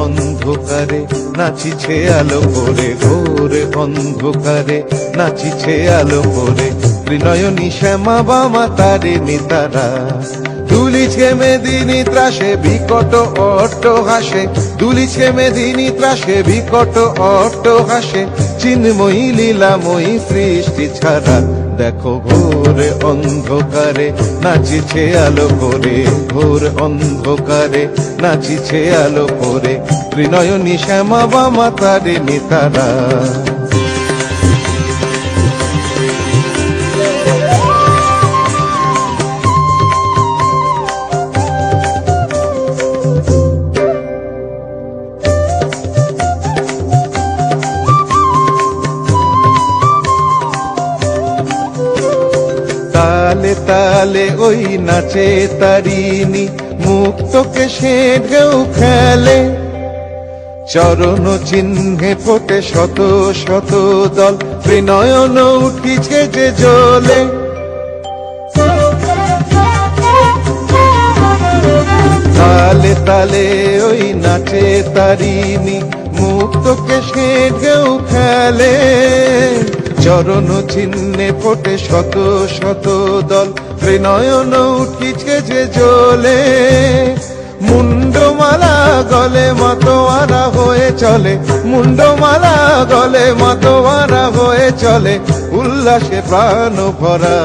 অন্ধকারে নাচিছে আলো করে, ঘোর অন্ধকারে নাচিছে আলো করে। ত্রিনয়নী শ্যামা বামা তারিণী তারা, দুলিছে মেদিনী ত্রাসে বিকট অট্ট হাসে, দুলিছে মেদিনী ত্রাসে বিকট অট্ট হাসে। চিন্ময়ী লীলাময়ী সৃষ্টি ছাড়া, দেখো ঘোর অন্ধকারে নাচিছে আলো করে, ঘোর অন্ধকারে নাচিছে আলো করে। ত্রিনয়নী শ্যামা বামা তারিণী তারা। তালে তালে ওই নাচে তারিণী, মুক্তকে সে ঢেউ খেলে। চরণ চিহ্নে ফোটে শত শত দল, ত্রিনয়ন উঠিছে যে জ্বলে। তালে তালে ওই নাচে তারিণী, মুক্তকে সে ঢেউ খেলে। চরণ চিহ্নে ফোটে শত শত দল, ত্রিনয়ন উঠিছে যে জ্বলে। মুন্ডমালা গলে মাতোয়ারা হয়ে চলে, মুন্ডমালা গলে মাতোয়ারা হয়ে চলে। উল্লাসে প্রাণ ভরা,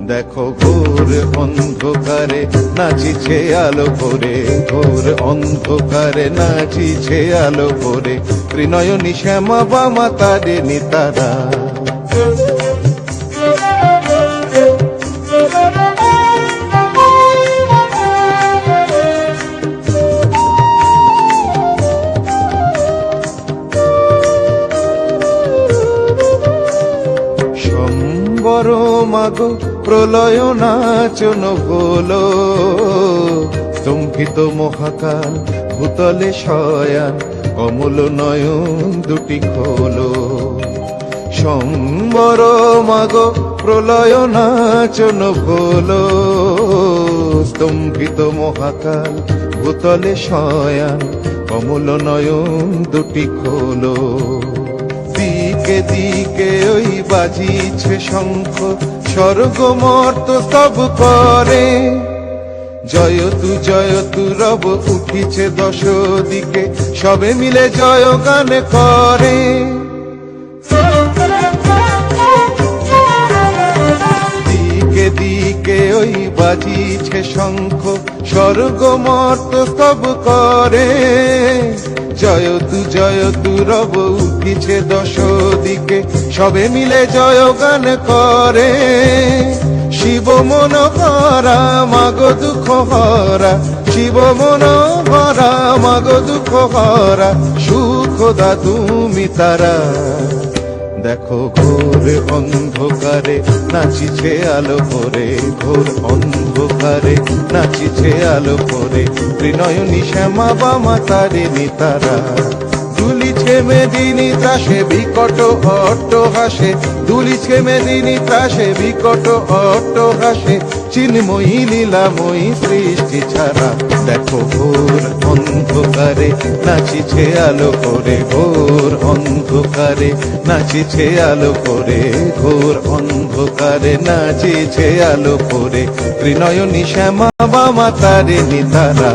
দেখো ঘোর অন্ধকারে নাচিছে আলো করে, ঘোর অন্ধকারে নাচিছে আলো করে। ত্রিনয়নী শ্যামা বামা তারিণী তারা। সম্বর মাগো প্রলয় নাচন হলো, স্তম্ভিত মহাকাল ভূতলে শয়ান, অমূল নয়ন দুটি খোলো। সম্বর মাগো প্রলয় নাচন হলো, স্তম্ভিত মহাকাল ভূতলে শয়ান, অমূল নয়ন দুটি খোলো। দিকে দিকে ওই বাজিছে শঙ্খ, স্বর্গ মর্ত সব করে। জয়তু রব উঠিছে দশ দিকে, সবে মিলে জয় গান করে। দিকে দিকে ওই বাজিছে শঙ্খ, স্বর্গ মর্ত সব করে। জয়তু রব উঠিছে দশ দিকে, সবে মিলে জয় গান করে। শিব মন ভরা মাগো দুঃখ হরা, শিব মন ভরা মাগো দুঃখ হরা। সুখ দা তুমি তারা, দেখো ঘোর অন্ধকারে নাচিছে আলো করে, ঘোর অন্ধকারে নাচিছে আলো করে। ত্রিনয়নী শ্যামা বামা তারিণী তারা। দুলিছে মেদিনী ত্রাসে বিকট অট্ট হাসে, দুলিছে মেদিনী ত্রাসে বিকট অট্ট হাসে। চিন্ময়ী লীলাময়ী সৃষ্টি ছাড়া, দেখো ঘোর অন্ধকারে নাচিছে আলো করে, ঘোর অন্ধকারে নাচিছে আলো করে, ঘোর অন্ধকারে নাচিছে আলো করে। ত্রিনয়নী শ্যামা বামা তারিণী তারা।